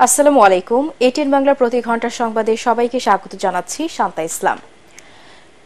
আসসালামু আলাইকুম। এটিএন বাংলা প্রতি ঘন্টার সংবাদে সবাইকে স্বাগত জানাচ্ছি শান্তা ইসলাম।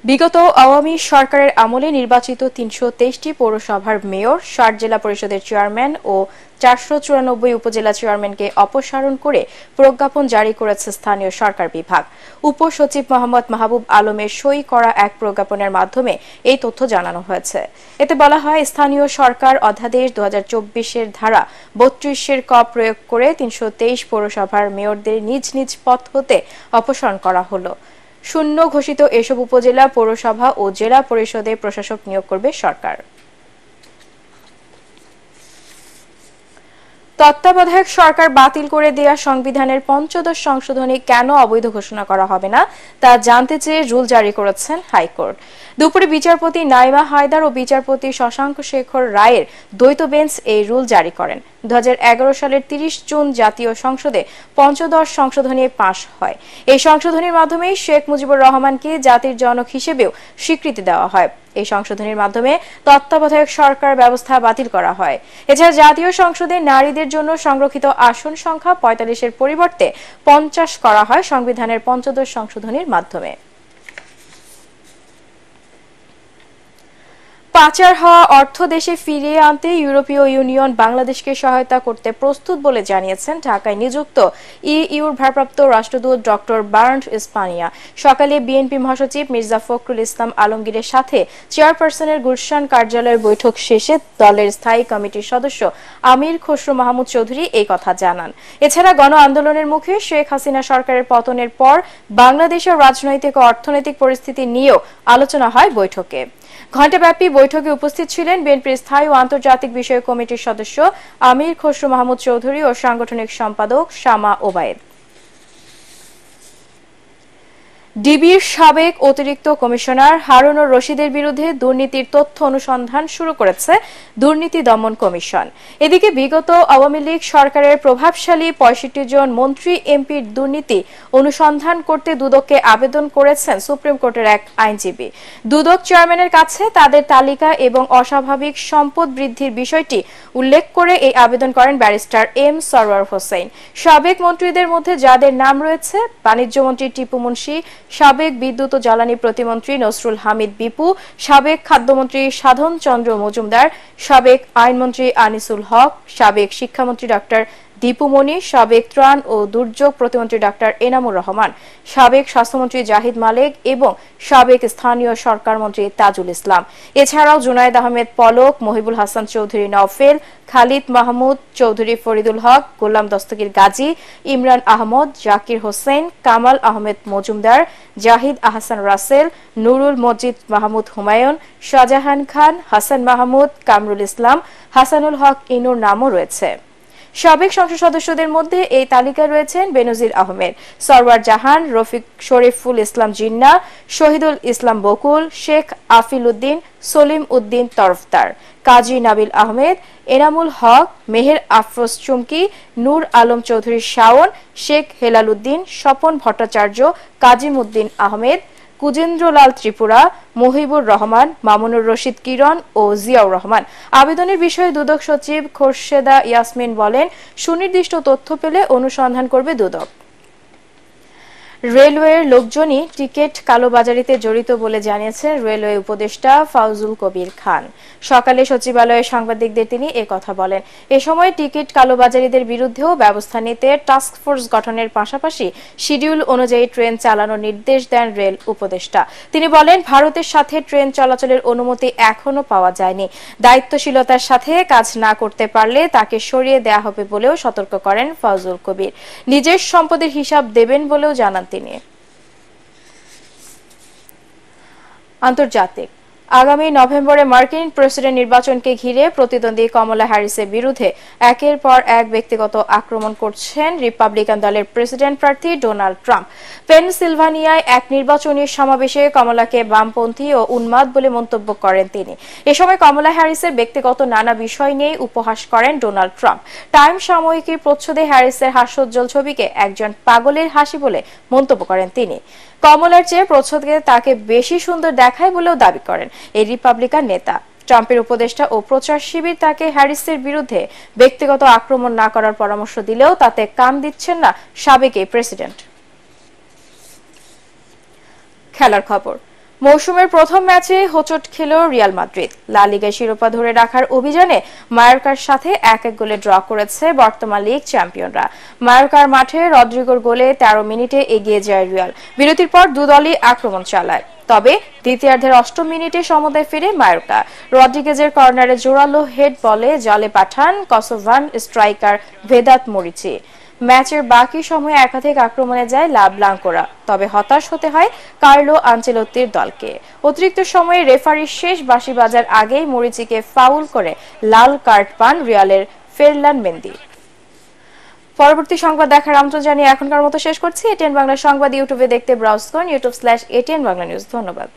বিগত আওয়ামী সরকারের আমলে নির্বাচিত ৩২৩টি পৌরসভার মেয়র, ৬০ জেলা পরিষদের চেয়ারম্যান ও ৪৯৪ উপজেলা চেয়ারম্যানকে অপসারণ করে প্রজ্ঞাপন জারি করেছে স্থানীয় সরকার বিভাগ। উপসচিব মোহাম্মদ মাহবুব আলমের সই করা এক প্রজ্ঞাপনের মাধ্যমে এই তথ্য জানানো হয়েছে। এতে বলা হয়, স্থানীয় সরকার অধ্যাদেশ ২০২৪-এর ধারা ৩২-এর ক প্রয়োগ করে ৩২৩ পৌরসভার মেয়রদের নিজ নিজ পদ হতে অপসারণ করা হলো। শূন্য ঘোষিত এসব উপজেলা, পৌরসভা ও জেলা পরিষদে প্রশাসক নিয়োগ করবে সরকার। তত্ত্বাবধায়ক সরকার বাতিল করে দেয়া সংবিধানের ৫০ সংশোধনী কেন অবৈধ ঘোষণা করা হবে না তা জানতে চেয়ে রুল জারি করেছেন হাইকোর্ট। দুপুরে বিচারপতি নাইমা হায়দার ও বিচারপতি শশাঙ্ক শেখর রায়ের দ্বৈত বেঞ্চ এই রুল জারি করেন। ২০১১ সালের ৩০ জুন জাতীয় সংসদে ৫০ সংশোধনী পাশ হয়। এই সংশোধনীর মাধ্যমে শেখ মুজিবুর রহমানকে জাতির জনক হিসেবেও স্বীকৃতি দেওয়া হয়। এই সংশোধনীর মাধ্যমে তত্ত্বাবধায়ক সরকার ব্যবস্থা বাতিল করা হয়। এছাড়া জাতীয় সংসদে নারীদের জন্য সংরক্ষিত আসন সংখ্যা ৪৫-এর পরিবর্তে ৫০ করা হয় সংবিধানের ৫০ সংশোধনীর মাধ্যমে। পাচার হওয়া অর্থ দেশে ফিরিয়ে আনতে ইউরোপীয় ইউনিয়ন বাংলাদেশকে সহায়তা করতে প্রস্তুত বলে জানিয়েছেন ঢাকায় নিযুক্ত ইইউর ভারপ্রাপ্ত রাষ্ট্রদূত ডক্টর বার্ন্ট ইস্পানিয়া। সকালে বিএনপি মহাসচিব মির্জা ফখরুল ইসলাম আলমগীরের সাথে চেয়ারপারসনের গুলশান কার্যালয়ের বৈঠক শেষে দলের স্থায়ী কমিটির সদস্য আমির খসরু মাহমুদ চৌধুরী এই কথা জানান। এছাড়া গণ আন্দোলনের মুখে শেখ হাসিনা সরকারের পতনের পর বাংলাদেশের রাজনৈতিক ও অর্থনৈতিক পরিস্থিতি নিয়েও আলোচনা হয় বৈঠকে। ঘণ্টাব্যাপী বৈঠকে উপস্থিত ছিলেন বিএনপির স্থায়ী ও আন্তর্জাতিক বিষয়ক কমিটির সদস্য আমির খসরু মাহমুদ চৌধুরী ও সাংগঠনিক সম্পাদক শামা ওবায়েদ। ডিবির সাবেক অতিরিক্ত কমিশনার হারুনুর রশিদের বিরুদ্ধে দুর্নীতির তথ্য অনুসন্ধান শুরু করেছে দুর্নীতি দমন কমিশন। এদিকে বিগত আওয়ামী লীগ সরকারের প্রভাবশালী ৬৫ জন মন্ত্রী এমপির দুর্নীতি অনুসন্ধান করতে দুদককে আবেদন করেছেন সুপ্রিম কোর্টের এক আইনজীবী। দুদক চেয়ারম্যানের কাছে তাদের তালিকা এবং অস্বাভাবিক সম্পদ বৃদ্ধির বিষয়টি উল্লেখ করে এই আবেদন করেন ব্যারিস্টার এম সরওয়ার হোসেন। সাবেক মন্ত্রীদের মধ্যে যাদের নাম রয়েছে, বাণিজ্যমন্ত্রী টিপু মুনশি, সাবেক বিদ্যুৎ ও জ্বালানি প্রতিমন্ত্রী নসরুল হামিদ বিপু, সাবেক খাদ্যমন্ত্রী সাধন চন্দ্র মজুমদার, সাবেক আইনমন্ত্রী আনিসুল হক, সাবেক শিক্ষামন্ত্রী ডক্টর দীপুমণি, সাবেক ত্রাণ ও দুর্যোগ প্রতিমন্ত্রী ডক্টর এনামুর রহমান, সাবেক স্বাস্থ্যমন্ত্রী জাহিদ মালেক এবং সাবেক স্থানীয় সরকার মন্ত্রী তাজুল ইসলাম। এছাড়াও জুনায়েদ আহমেদ পলক, মহিবুল হাসান চৌধুরী নওফেল, খালিদ মাহমুদ চৌধুরী ফরিদুল হক, গোলাম দস্তগীর গাজী, ইমরান আহমদ, জাকির হোসেন, কামাল আহমেদ মজুমদার, জাহিদ আহসান রাসেল, নুরুল মজিদ মাহমুদ হুমায়ুন, শাহজাহান খান, হাসান মাহমুদ, কামরুল ইসলাম, হাসানুল হক ইনুর নামও রয়েছে। সাবেক সংসদ সদস্যদের মধ্যে এই তালিকায় রয়েছেন বেনজির আহমেদ, সরওয়ার জাহান, রফিক শরীফুল ইসলাম জিন্না, শহীদুল ইসলাম বকুল, শেখ আফিল উদ্দিন, সলিম উদ্দিন তরফদার, কাজী নাবিল আহমেদ, এনামুল হক, মেহের আফরোজ চুমকি, নূর আলম চৌধুরী শাওন, শেখ হেলাল উদ্দিন, স্বপন ভট্টাচার্য, কাজিম উদ্দিন আহমেদ, কুজেন্দ্রলাল ত্রিপুরা, মহিবুর রহমান, মামুনুর রশিদ কিরণ ও জিয়াউর রহমান। আবেদনের বিষয়ে দুদক সচিব খোরশেদা ইয়াসমিন বলেন, সুনির্দিষ্ট তথ্য পেলে অনুসন্ধান করবে দুদক। রেলওয়ের লোকজনই টিকিট কালোবাজারিতে জড়িত বলে জানিয়েছেন রেলওয়ে উপদেষ্টা ফাউজুল কবির খান। সকালে সচিবালয়ে সাংবাদিকদের তিনি কথা বলেন। এ সময় টিকিট কালোবাজারিদের বিরুদ্ধেও ব্যবস্থা নিতে টাস্কফোর্স গঠনের পাশাপাশি শিডিউল অনুযায়ী ট্রেন চালানোর নির্দেশ দেন রেল উপদেষ্টা। তিনি বলেন, ভারতের সাথে ট্রেন চলাচলের অনুমতি এখনো পাওয়া যায়নি। দায়িত্বশীলতার সাথে কাজ না করতে পারলে তাকে সরিয়ে দেওয়া হবে বলেও সতর্ক করেন ফাউজুল কবির। নিজের সম্পদের হিসাব দেবেন বলেও জানান তিনি। আন্তর্জাতিক আগামী নভেম্বরে মার্কিন প্রেসিডেন্ট নির্বাচনকে ঘিরে প্রতিদ্বন্দ্বী কমলা হ্যারিসের বিরুদ্ধে একের পর এক ব্যক্তিগত আক্রমণ করছেন রিপাবলিকান দলের প্রেসিডেন্ট প্রার্থী ডোনাল্ড ট্রাম্প। পেনসিলভানিয়ায় এক নির্বাচনী সমাবেশে কমলাকে বামপন্থী ও উন্মাদ বলে মন্তব্য করেন তিনি। এ সময় কমলা হ্যারিসের ব্যক্তিগত নানা বিষয় নিয়ে উপহাস করেন ডোনাল্ড ট্রাম্প। টাইম সাময়িকীর প্রচ্ছদে হ্যারিসের হাস্যোজ্জ্বল ছবিকে একজন পাগলের হাসি বলে মন্তব্য করেন তিনি। কমলার চেয়ে প্রচ্ছদকে তাকে বেশি সুন্দর দেখায় বলেও দাবি করেন এই রিপাবলিকান নেতা। ট্রাম্পের উপদেষ্টা ও প্রচার শিবির তাকে হ্যারিসের বিরুদ্ধে ব্যক্তিগত আক্রমণ না করার পরামর্শ দিলেও তাতে কান দিচ্ছেন না সাবেক এই প্রেসিডেন্ট। খেলার খবর। মৌসুমের প্রথম ম্যাচে হোঁচট খেল রিয়াল মাদ্রিদ। লা লিগায় শিরোপা ধরে রাখার অভিযানে মায়োর্কার সাথে 1-1 গোলে ড্র করেছে বর্তমান লিগ চ্যাম্পিয়নরা। মায়োর্কার মাঠে রদ্রিগোর গোলে 13 মিনিটে এগিয়ে যায় রিয়াল। বিরতির পর দুদলই আক্রমণ চালায়, তবে দ্বিতীয়ার্ধের 8 মিনিটে সমতায় ফিরে মায়োর্কা। রদ্রিগেজের কর্নারে জোরালো হেড বলে জালে পাঠান কসোভান স্ট্রাইকার ভেদাত মরিচি। ম্যাচের বাকি সময়ে একাধিক আক্রমণে যায় লা ব্লাঙ্কোরা, তবে হতাশ হতে হয় কার্লো আনচেলত্তির দলকে। অতিরিক্ত সময়ে রেফারির শেষ বাঁশি বাজার আগেই মরিচিকে ফাউল করে লাল কার্ড পান রিয়ালের ফেরলান মেন্দি। পরবর্তী সংবাদ দেখার আমন্ত্রণ জানিয়ে এখনকার মতো শেষ করছি। এটিএন বাংলা সংবাদ ইউটিউবে দেখতে ব্রাউজ করুন youtube/ATN Bangla News। ধন্যবাদ।